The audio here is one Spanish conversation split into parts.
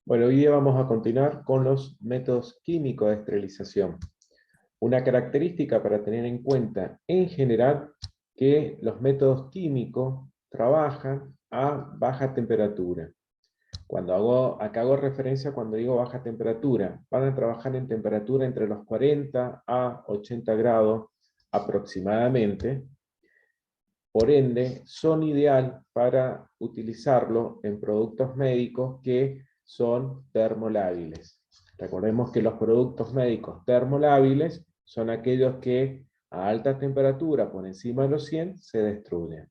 Bueno, hoy día vamos a continuar con los métodos químicos de esterilización. Una característica para tener en cuenta en general que los métodos químicos trabajan a baja temperatura. Acá hago referencia cuando digo baja temperatura, van a trabajar en temperatura entre los 40 a 80 grados aproximadamente. Por ende, son ideal para utilizarlo en productos médicos que son termolábiles. Recordemos que los productos médicos termolábiles son aquellos que a alta temperatura, por encima de los 100, se destruyen.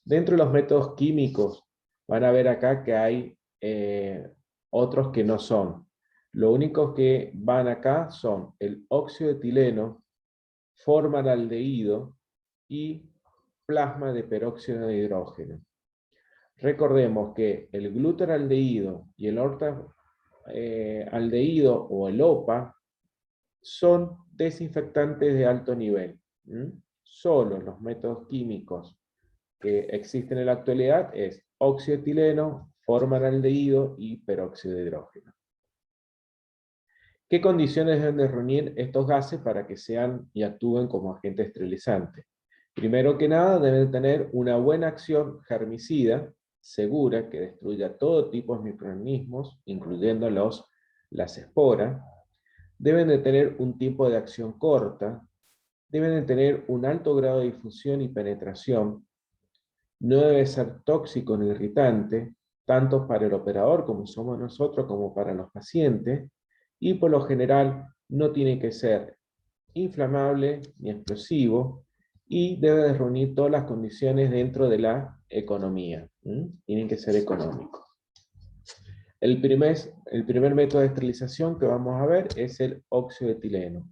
Dentro de los métodos químicos, van a ver acá que hay otros que no son. Lo único que van acá son el óxido de etileno, formaldehído y plasma de peróxido de hidrógeno. Recordemos que el glutaraldehído y el ortaldehído o el OPA son desinfectantes de alto nivel. Solo los métodos químicos que existen en la actualidad es óxido de etileno, formaldehído y peróxido de hidrógeno. ¿Qué condiciones deben de reunir estos gases para que sean y actúen como agente esterilizante? Primero que nada, deben tener una buena acción germicida, segura, que destruya todo tipo de microorganismos, incluyendo las esporas. Deben de tener un tiempo de acción corta. Deben de tener un alto grado de difusión y penetración. No debe ser tóxico ni irritante, tanto para el operador, como somos nosotros, como para los pacientes. Y por lo general, no tiene que ser inflamable ni explosivo, y debe de reunir todas las condiciones dentro de la economía. Tienen que ser económicos. El primer método de esterilización que vamos a ver es el óxido de etileno.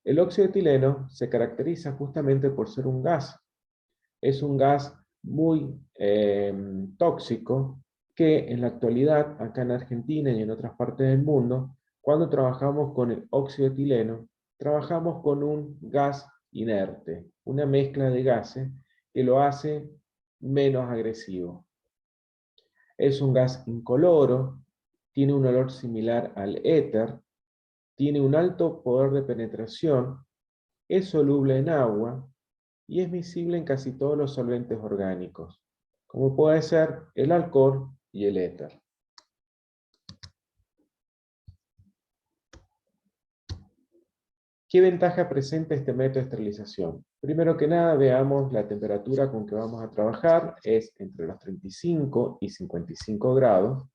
El óxido de etileno se caracteriza justamente por ser un gas. Es un gas muy tóxico que en la actualidad, acá en Argentina y en otras partes del mundo, cuando trabajamos con el óxido de etileno, trabajamos con un gas inerte, una mezcla de gases que lo hace menos agresivo. Es un gas incoloro, tiene un olor similar al éter, tiene un alto poder de penetración, es soluble en agua y es miscible en casi todos los solventes orgánicos, como puede ser el alcohol y el éter. ¿Qué ventaja presenta este método de esterilización? Primero que nada, veamos la temperatura con que vamos a trabajar, es entre los 35 y 55 grados.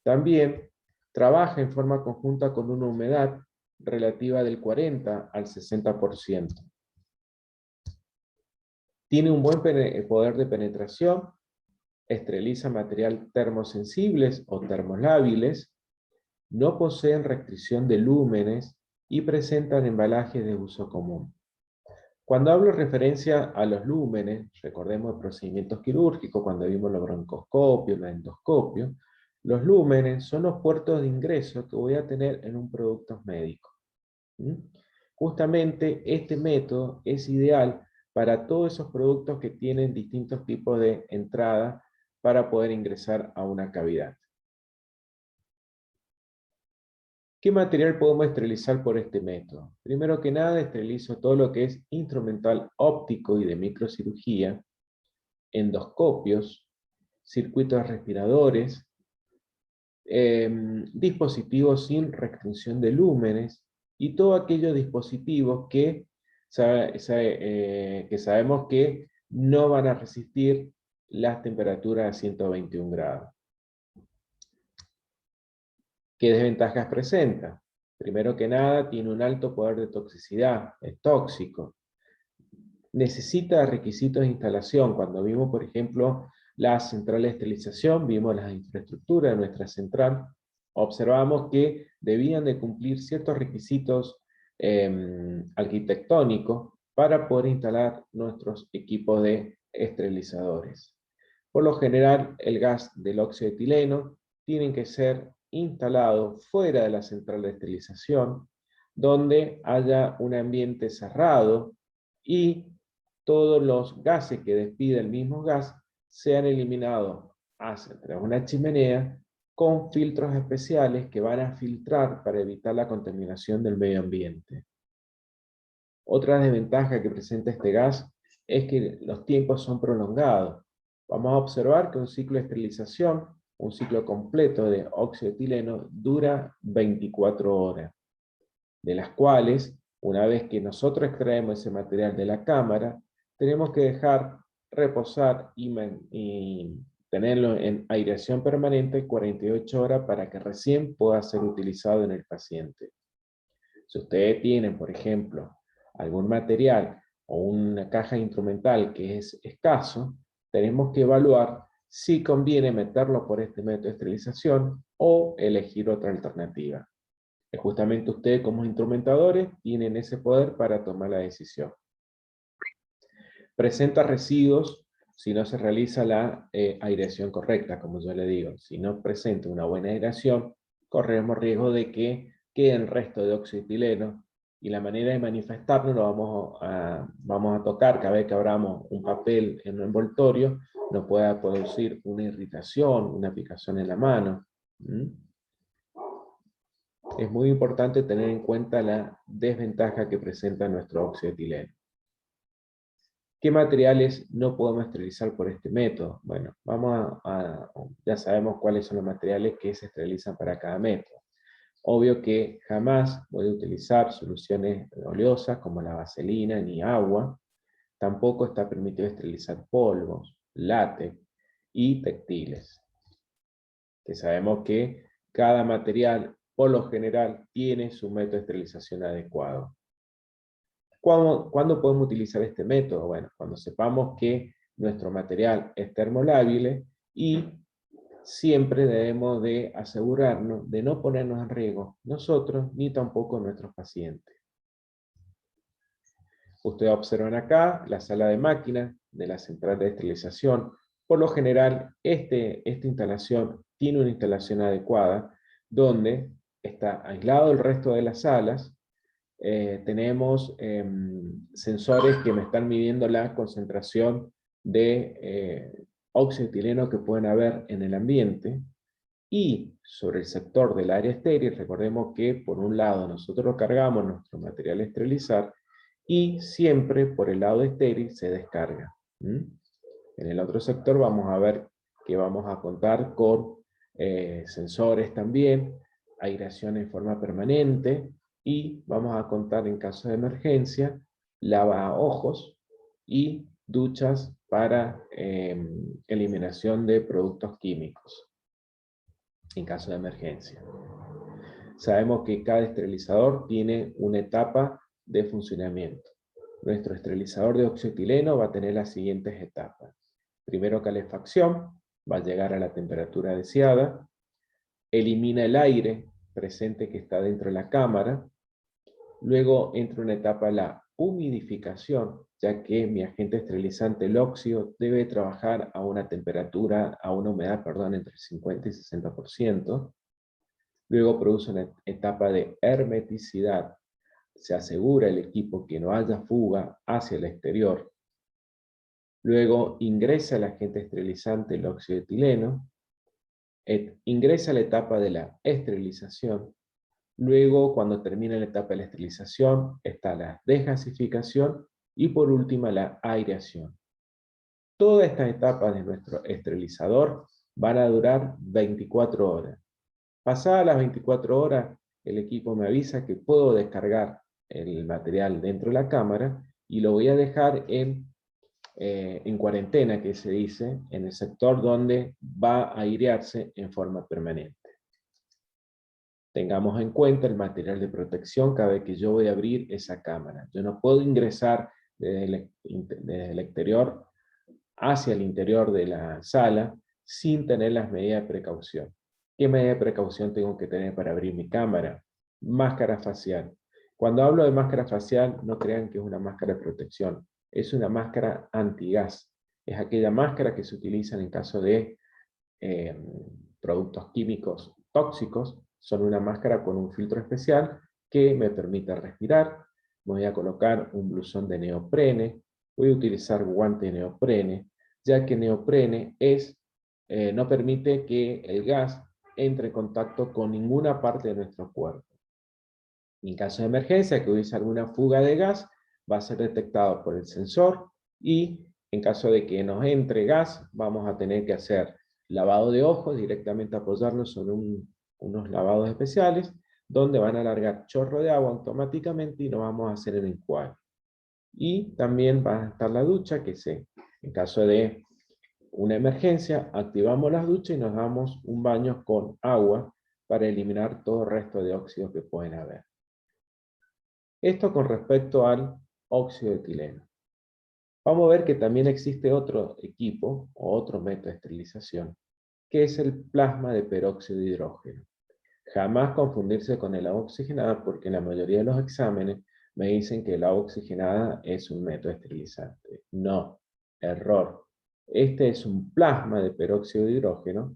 También trabaja en forma conjunta con una humedad relativa del 40 al 60%. Tiene un buen poder de penetración, esteriliza material termosensibles o termolábiles, no poseen restricción de lúmenes y presentan embalajes de uso común. Cuando hablo referencia a los lúmenes, recordemos el procedimientos quirúrgicos, cuando vimos los broncoscopios, la endoscopio, los lúmenes son los puertos de ingreso que voy a tener en un producto médico. Justamente este método es ideal para todos esos productos que tienen distintos tipos de entrada para poder ingresar a una cavidad. ¿Qué material podemos esterilizar por este método? Primero que nada, esterilizo todo lo que es instrumental óptico y de microcirugía, endoscopios, circuitos respiradores, dispositivos sin restricción de lúmenes y todos aquellos dispositivos que sabemos que no van a resistir las temperaturas a 121 grados. ¿Qué desventajas presenta? Primero que nada, tiene un alto poder de toxicidad, es tóxico. Necesita requisitos de instalación. Cuando vimos, por ejemplo, la central de esterilización, vimos las infraestructuras de nuestra central, observamos que debían de cumplir ciertos requisitos arquitectónicos para poder instalar nuestros equipos de esterilizadores. Por lo general, el gas del óxido de etileno tiene que ser instalado fuera de la central de esterilización, donde haya un ambiente cerrado y todos los gases que despide el mismo gas sean eliminados hacia una chimenea con filtros especiales que van a filtrar para evitar la contaminación del medio ambiente. Otra desventaja que presenta este gas es que los tiempos son prolongados. Vamos a observar que un ciclo de esterilización, un ciclo completo de óxido de etileno, dura 24 horas, de las cuales, una vez que nosotros extraemos ese material de la cámara, tenemos que dejar reposar y tenerlo en aireación permanente 48 horas para que recién pueda ser utilizado en el paciente. Si ustedes tienen, por ejemplo, algún material o una caja instrumental que es escaso, tenemos que evaluar si conviene meterlo por este método de esterilización o elegir otra alternativa. Justamente ustedes como instrumentadores tienen ese poder para tomar la decisión. Presenta residuos si no se realiza la aireación correcta, como yo le digo. Si no presenta una buena aireación, corremos riesgo de que quede el resto de óxido de etileno, y la manera de manifestarlo lo vamos a tocar cada vez que abramos un papel en un envoltorio, nos pueda producir una irritación, una picazón en la mano. Es muy importante tener en cuenta la desventaja que presenta nuestro óxido de etileno. ¿Qué materiales no podemos esterilizar por este método? Bueno, ya sabemos cuáles son los materiales que se esterilizan para cada método. Obvio que jamás voy a utilizar soluciones oleosas como la vaselina ni agua. Tampoco está permitido esterilizar polvos, látex y textiles, que sabemos que cada material, por lo general, tiene su método de esterilización adecuado. ¿Cuándo podemos utilizar este método? Bueno, cuando sepamos que nuestro material es termolábil y siempre debemos de asegurarnos de no ponernos en riesgo nosotros ni tampoco nuestros pacientes. Ustedes observan acá la sala de máquinas de la central de esterilización. Por lo general, esta instalación tiene una instalación adecuada donde está aislado el resto de las salas. Tenemos sensores que me están midiendo la concentración de óxido de etileno que pueden haber en el ambiente. Y sobre el sector del área estéril, recordemos que por un lado nosotros cargamos nuestro material a esterilizar y siempre por el lado estéril se descarga. En el otro sector vamos a ver que vamos a contar con sensores también, aireación en forma permanente, y vamos a contar en caso de emergencia, lavaojos y duchas para eliminación de productos químicos en caso de emergencia. Sabemos que cada esterilizador tiene una etapa de funcionamiento. Nuestro esterilizador de óxido de etileno va a tener las siguientes etapas. Primero, calefacción, va a llegar a la temperatura deseada, elimina el aire presente que está dentro de la cámara, luego entra una etapa la humidificación, ya que mi agente esterilizante, el óxido, debe trabajar a una temperatura, a una humedad, perdón, entre el 50 y 60%. Luego produce una etapa de hermeticidad. Se asegura el equipo que no haya fuga hacia el exterior. Luego ingresa el agente esterilizante, el óxido de etileno. Ingresa la etapa de la esterilización. Luego, cuando termina la etapa de la esterilización, está la desgasificación y por última la aireación. Todas estas etapas de nuestro esterilizador van a durar 24 horas. Pasadas las 24 horas, el equipo me avisa que puedo descargar el material dentro de la cámara y lo voy a dejar en cuarentena, que se dice, en el sector donde va a airearse en forma permanente. Tengamos en cuenta el material de protección cada vez que yo voy a abrir esa cámara. Yo no puedo ingresar desde el exterior hacia el interior de la sala sin tener las medidas de precaución. ¿Qué medida de precaución tengo que tener para abrir mi cámara? Máscara facial. Cuando hablo de máscara facial, no crean que es una máscara de protección. Es una máscara antigas. Es aquella máscara que se utiliza en caso de productos químicos tóxicos. Son una máscara con un filtro especial que me permite respirar. Me voy a colocar un blusón de neoprene. Voy a utilizar guante de neoprene, ya que neoprene no permite que el gas entre en contacto con ninguna parte de nuestro cuerpo. En caso de emergencia, que hubiese alguna fuga de gas, va a ser detectado por el sensor y en caso de que nos entre gas, vamos a tener que hacer lavado de ojos, directamente apoyarnos sobre unos lavados especiales, donde van a largar chorro de agua automáticamente y no vamos a hacer el enjuague. Y también va a estar la ducha, que en caso de una emergencia, activamos las duchas y nos damos un baño con agua para eliminar todo el resto de óxidos que pueden haber. Esto con respecto al óxido de etileno. Vamos a ver que también existe otro equipo o otro método de esterilización, que es el plasma de peróxido de hidrógeno. Jamás confundirse con el agua oxigenada, porque en la mayoría de los exámenes me dicen que el agua oxigenada es un método esterilizante. No, error. Este es un plasma de peróxido de hidrógeno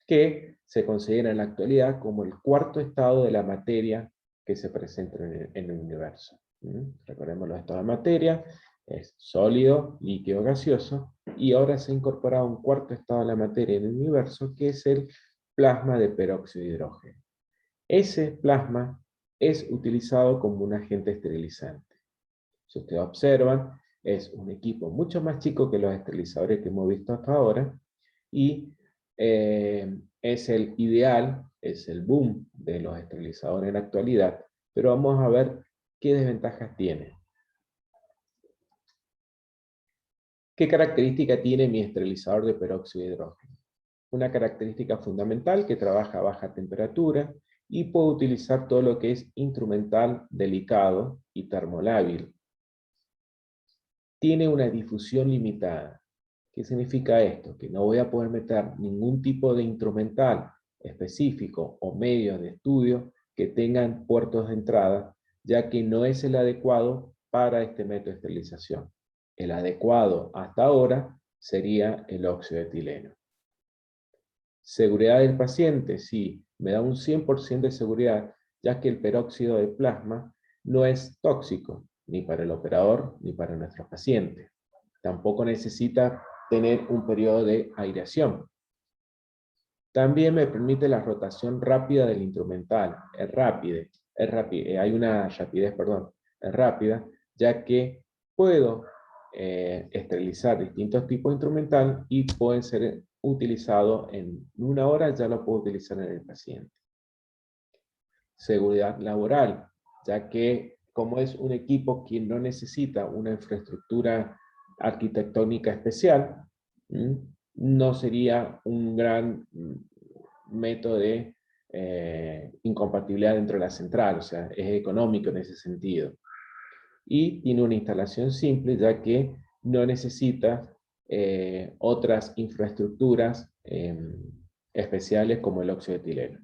que se considera en la actualidad como el cuarto estado de la materia que se presenta en el universo. Recordemos los estados de materia, es sólido, líquido, gaseoso, y ahora se ha incorporado un cuarto estado de la materia en el universo, que es el plasma de peróxido de hidrógeno. Ese plasma es utilizado como un agente esterilizante. Si ustedes observan, es un equipo mucho más chico que los esterilizadores que hemos visto hasta ahora, y es el ideal, es el boom de los esterilizadores en la actualidad, pero vamos a ver qué desventajas tiene. ¿Qué característica tiene mi esterilizador de peróxido de hidrógeno? Una característica fundamental, que trabaja a baja temperatura y puede utilizar todo lo que es instrumental, delicado y termolábil. Tiene una difusión limitada. ¿Qué significa esto? Que no voy a poder meter ningún tipo de instrumental específico o medios de estudio que tengan puertos de entrada, ya que no es el adecuado para este método de esterilización. El adecuado hasta ahora sería el óxido de etileno. Seguridad del paciente, sí, me da un 100% de seguridad, ya que el peróxido de plasma no es tóxico, ni para el operador ni para nuestros pacientes. Tampoco necesita tener un periodo de aireación. También me permite la rotación rápida del instrumental, es rápida, es rápida, ya que puedo esterilizar distintos tipos de instrumental y pueden ser utilizados en una hora, ya lo puedo utilizar en el paciente. Seguridad laboral, ya que como es un equipo que no necesita una infraestructura arquitectónica especial, no sería un gran método de incompatibilidad dentro de la central, o sea, es económico en ese sentido. Y tiene una instalación simple, ya que no necesita otras infraestructuras especiales como el óxido de etileno.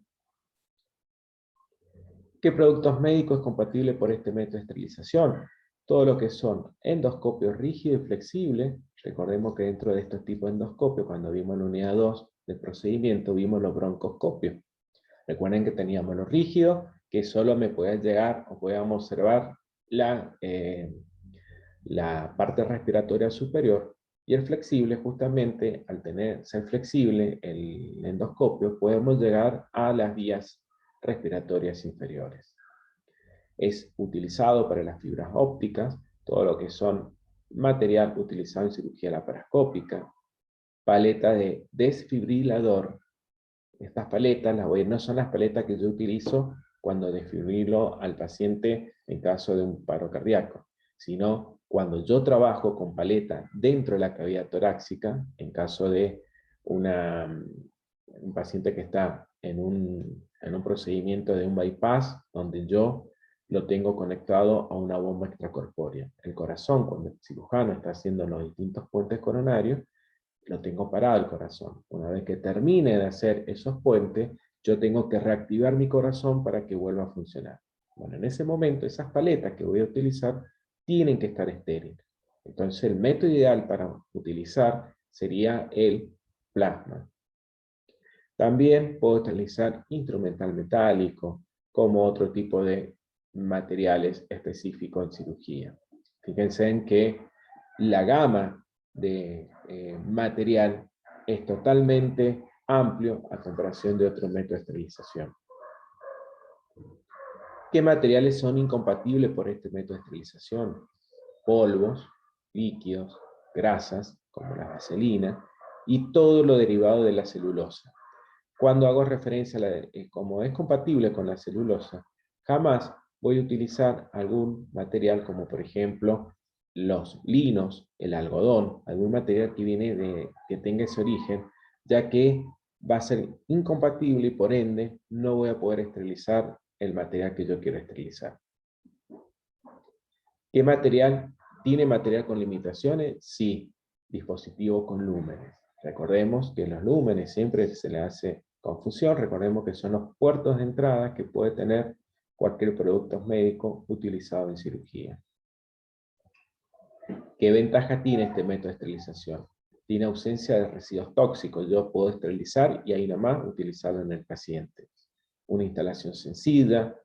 ¿Qué productos médicos es compatible por este método de esterilización? Todo lo que son endoscopios rígidos y flexibles. Recordemos que dentro de estos tipos de endoscopios, cuando vimos la unidad 2 del procedimiento, vimos los broncoscopios. Recuerden que teníamos los rígidos, que solo me podía llegar o podíamos observar la parte respiratoria superior, y el flexible, justamente al ser flexible el endoscopio, podemos llegar a las vías respiratorias inferiores. Es utilizado para las fibras ópticas, todo lo que son material utilizado en cirugía laparoscópica, paleta de desfibrilador. Estas paletas no son las paletas que yo utilizo cuando desfibrilo al paciente en caso de un paro cardíaco, sino cuando yo trabajo con paleta dentro de la cavidad torácica, en caso de un paciente que está en un procedimiento de un bypass, donde yo lo tengo conectado a una bomba extracorpórea. El corazón, cuando el cirujano está haciendo los distintos puentes coronarios, lo tengo parado el corazón. Una vez que termine de hacer esos puentes, yo tengo que reactivar mi corazón para que vuelva a funcionar. Bueno, en ese momento, esas paletas que voy a utilizar tienen que estar estériles. Entonces, el método ideal para utilizar sería el plasma. También puedo utilizar instrumental metálico, como otro tipo de materiales específicos en cirugía. Fíjense en que la gama de material es totalmente amplio a comparación de otro método de esterilización. ¿Qué materiales son incompatibles por este método de esterilización? Polvos, líquidos, grasas, como la vaselina, y todo lo derivado de la celulosa. Cuando hago referencia a como es compatible con la celulosa, jamás voy a utilizar algún material como por ejemplo los linos, el algodón, algún material que tenga ese origen, ya que va a ser incompatible y por ende no voy a poder esterilizar el material que yo quiero esterilizar. ¿Qué material? ¿Tiene material con limitaciones? Sí, dispositivo con lúmenes. Recordemos que los lúmenes siempre se le hace confusión, recordemos que son los puertos de entrada que puede tener cualquier producto médico utilizado en cirugía. ¿Qué ventaja tiene este método de esterilización? Tiene ausencia de residuos tóxicos, yo puedo esterilizar y ahí nomás utilizarlo en el paciente. Una instalación sencilla,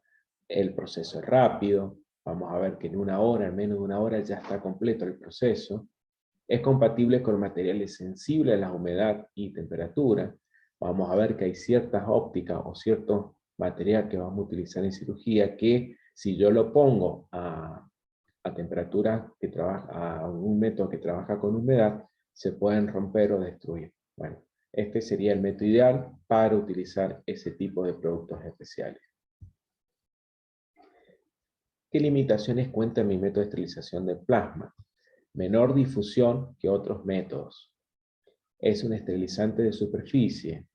el proceso es rápido, vamos a ver que en una hora, en menos de una hora ya está completo el proceso. Es compatible con materiales sensibles a la humedad y temperatura. Vamos a ver que hay ciertas ópticas o cierto material que vamos a utilizar en cirugía que si yo lo pongo a temperatura que trabaja, a un método que trabaja con humedad, se pueden romper o destruir. Bueno, este sería el método ideal para utilizar ese tipo de productos especiales. ¿Qué limitaciones cuenta mi método de esterilización de plasma? Menor difusión que otros métodos. Es un esterilizante de superficie.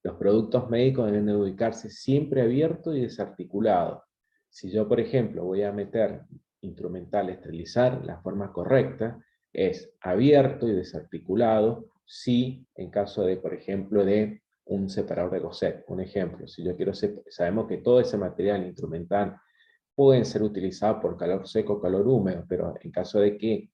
Los productos médicos deben de ubicarse siempre abiertos y desarticulados. Si yo, por ejemplo, voy a meter instrumental a esterilizar, la forma correcta es abierto y desarticulado, si en caso de, por ejemplo, de un separador de gosset, un ejemplo. Si yo quiero, sabemos que todo ese material instrumental pueden ser utilizados por calor seco o calor húmedo, pero en caso de que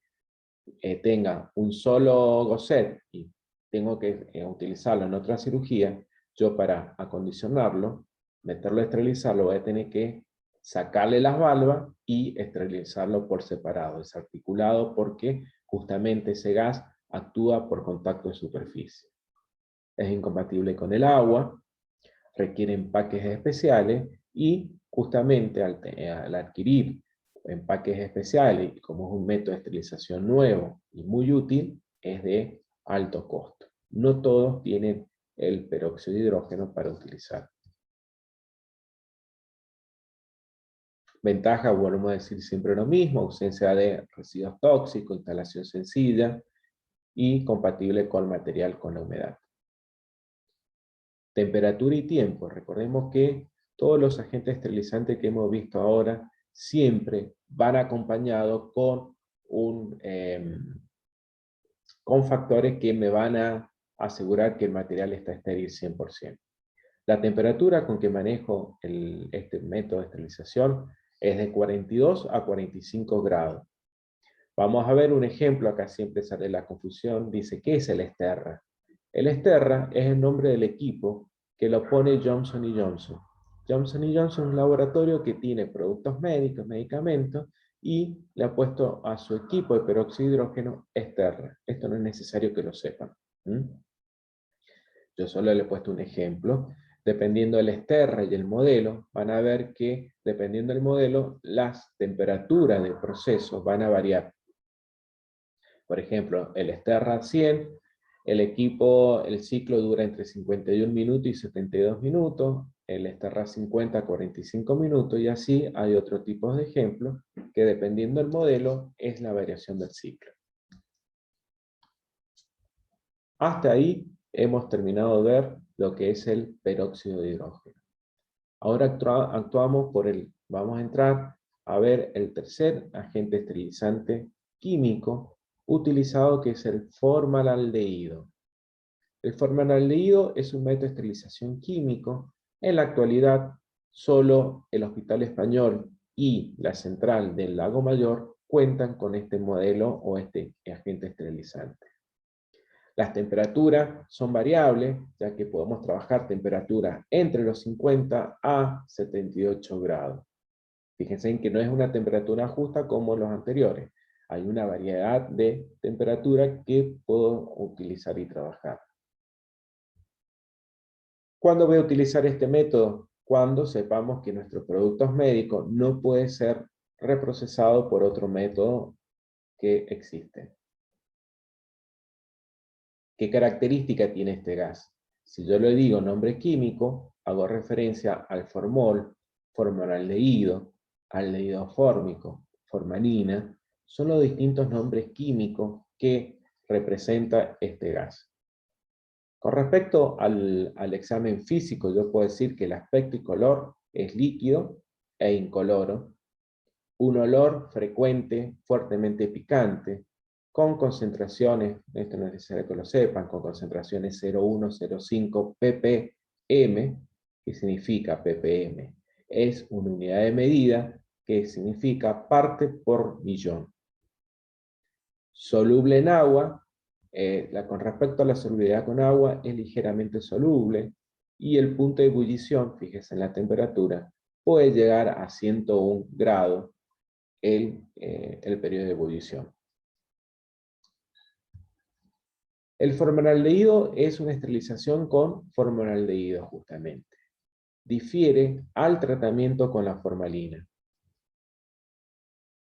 tenga un solo gosset y tengo que utilizarlo en otra cirugía, yo para acondicionarlo, meterlo a esterilizarlo, voy a tener que sacarle las valvas y esterilizarlo por separado, desarticulado, porque justamente ese gas actúa por contacto de superficie. Es incompatible con el agua, requiere empaques especiales y justamente al adquirir empaques especiales, y como es un método de esterilización nuevo y muy útil, es de alto costo. No todos tienen el peróxido de hidrógeno para utilizar. Ventaja, volvemos a decir siempre lo mismo, ausencia de residuos tóxicos, instalación sencilla y compatible con material con la humedad. Temperatura y tiempo. Recordemos que todos los agentes esterilizantes que hemos visto ahora siempre van acompañados con factores que me van a asegurar que el material está estéril 100%. La temperatura con que manejo este método de esterilización es de 42 a 45 grados. Vamos a ver un ejemplo, acá siempre sale la confusión, dice, ¿qué es el Esterra? El Esterra es el nombre del equipo que lo pone Johnson & Johnson. Johnson & Johnson es un laboratorio que tiene productos médicos, medicamentos, y le ha puesto a su equipo de peróxido de hidrógeno Esterra. Esto no es necesario que lo sepan. Yo solo le he puesto un ejemplo. Dependiendo del Esterra y el modelo, van a ver que, dependiendo del modelo, las temperaturas del proceso van a variar. Por ejemplo, el Esterra 100, el ciclo dura entre 51 minutos y 72 minutos, el Esterra 50, 45 minutos, y así hay otro tipo de ejemplos que dependiendo del modelo es la variación del ciclo. Hasta ahí hemos terminado de ver lo que es el peróxido de hidrógeno. Ahora vamos a entrar a ver el tercer agente esterilizante químico utilizado, que es el formaldehído. El formaldehído es un método de esterilización químico. En la actualidad, solo el Hospital Español y la Central del Lago Mayor cuentan con este modelo o este agente esterilizante. Las temperaturas son variables, ya que podemos trabajar temperaturas entre los 50 a 78 grados. Fíjense en que no es una temperatura justa como los anteriores. Hay una variedad de temperatura que puedo utilizar y trabajar. ¿Cuándo voy a utilizar este método? Cuando sepamos que nuestro producto médico no puede ser reprocesado por otro método que existe. ¿Qué característica tiene este gas? Si yo le digo nombre químico, hago referencia al formol, formaldehído, aldehído fórmico, formalina, son los distintos nombres químicos que representa este gas. Con respecto al examen físico, yo puedo decir que el aspecto y color es líquido e incoloro, un olor frecuente, fuertemente picante, con concentraciones, esto no es necesario que lo sepan, con concentraciones 0,1, 0,5 ppm, que significa ppm. Es una unidad de medida que significa parte por millón. Soluble en agua, con respecto a la solubilidad con agua, es ligeramente soluble, y el punto de ebullición, fíjese en la temperatura, puede llegar a 101 grados el periodo de ebullición. El formaldehído es una esterilización con formaldehído, justamente. Difiere al tratamiento con la formalina.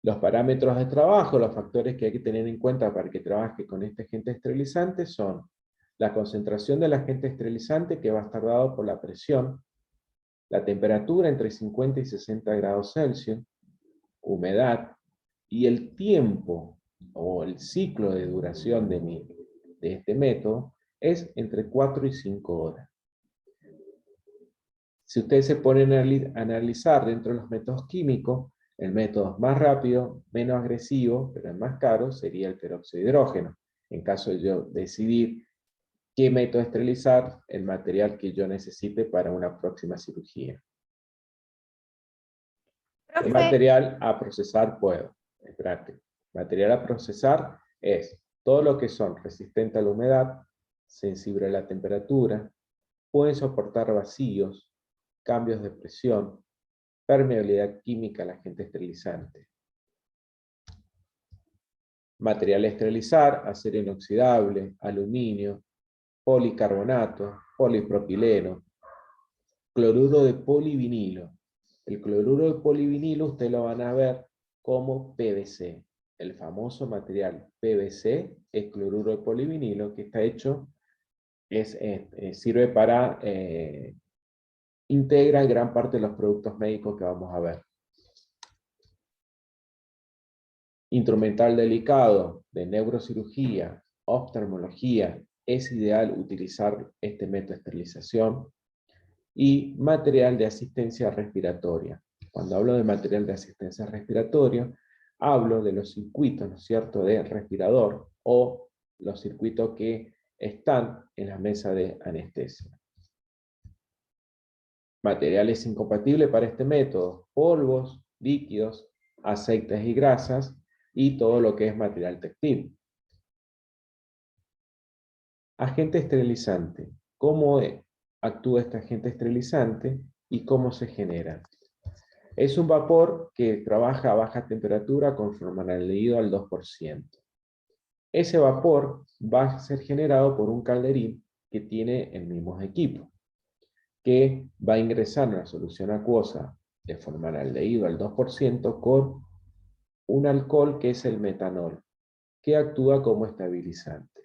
Los parámetros de trabajo, los factores que hay que tener en cuenta para que trabaje con este agente esterilizante son la concentración del agente esterilizante, que va a estar dado por la presión, la temperatura entre 50 y 60 grados Celsius, humedad, y el tiempo o el ciclo de duración de este método es entre 4 y 5 horas. Si ustedes se ponen a analizar dentro de los métodos químicos, el método más rápido, menos agresivo, pero el más caro, sería el peróxido de hidrógeno. En caso de yo decidir qué método esterilizar, el material que yo necesite para una próxima cirugía. ¿Qué material a procesar puedo? Espérate. Material a procesar es todo lo que son resistentes a la humedad, sensible a la temperatura, pueden soportar vacíos, cambios de presión, permeabilidad química al agente esterilizante. Material a esterilizar: acero inoxidable, aluminio, policarbonato, polipropileno, cloruro de polivinilo. El cloruro de polivinilo ustedes lo van a ver como PVC. El famoso material PVC es cloruro de polivinilo, que está hecho, sirve para, integra gran parte de los productos médicos que vamos a ver. Instrumental delicado de neurocirugía, oftalmología, es ideal utilizar este método de esterilización. Y material de asistencia respiratoria. Cuando hablo de material de asistencia respiratoria, hablo de los circuitos, ¿no es cierto?, de respirador, o los circuitos que están en la mesa de anestesia. Materiales incompatibles para este método: polvos, líquidos, aceites y grasas, y todo lo que es material textil. Agente esterilizante. ¿Cómo actúa este agente esterilizante y cómo se genera? Es un vapor que trabaja a baja temperatura con formaldehído al 2%. Ese vapor va a ser generado por un calderín que tiene el mismo equipo, que va a ingresar en la solución acuosa de formaldehído al 2% con un alcohol que es el metanol, que actúa como estabilizante.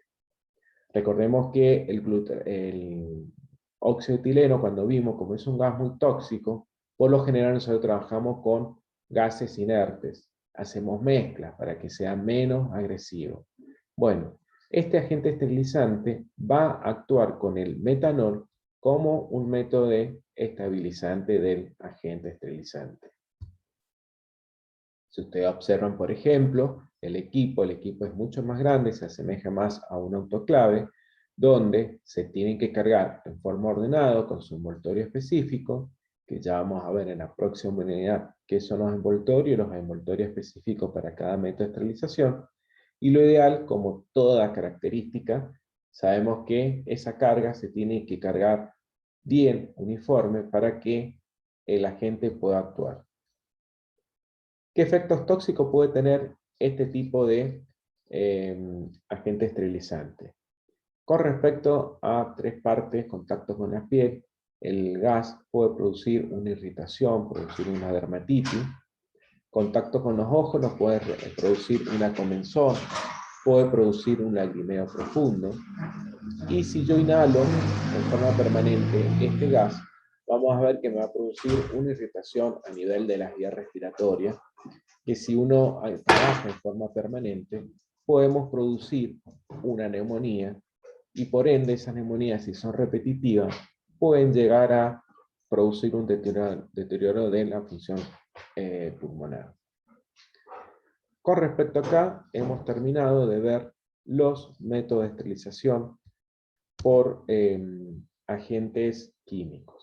Recordemos que el óxido de etileno, cuando vimos como es un gas muy tóxico, por lo general nosotros trabajamos con gases inertes. Hacemos mezclas para que sea menos agresivo. Bueno, este agente esterilizante va a actuar con el metanol como un método de estabilizante del agente esterilizante. Si ustedes observan, por ejemplo, el equipo es mucho más grande, se asemeja más a un autoclave, donde se tienen que cargar en forma ordenada con su envoltorio específico, que ya vamos a ver en la próxima unidad qué son los envoltorios específicos para cada método de esterilización. Y lo ideal, como toda característica, sabemos que esa carga se tiene que cargar bien uniforme para que el agente pueda actuar. ¿Qué efectos tóxicos puede tener este tipo de agente esterilizante? Con respecto a tres partes: contacto con la piel, El gas puede producir una irritación, producir una dermatitis. Contacto con los ojos nos puede producir una comezón, puede producir un lagrimeo profundo. Y si yo inhalo en forma permanente este gas, vamos a ver que me va a producir una irritación a nivel de las vías respiratorias, que si uno trabaja en forma permanente, podemos producir una neumonía, y por ende esas neumonías, si son repetitivas, pueden llegar a producir un deterioro de la función pulmonar. Con respecto acá, hemos terminado de ver los métodos de esterilización por agentes químicos.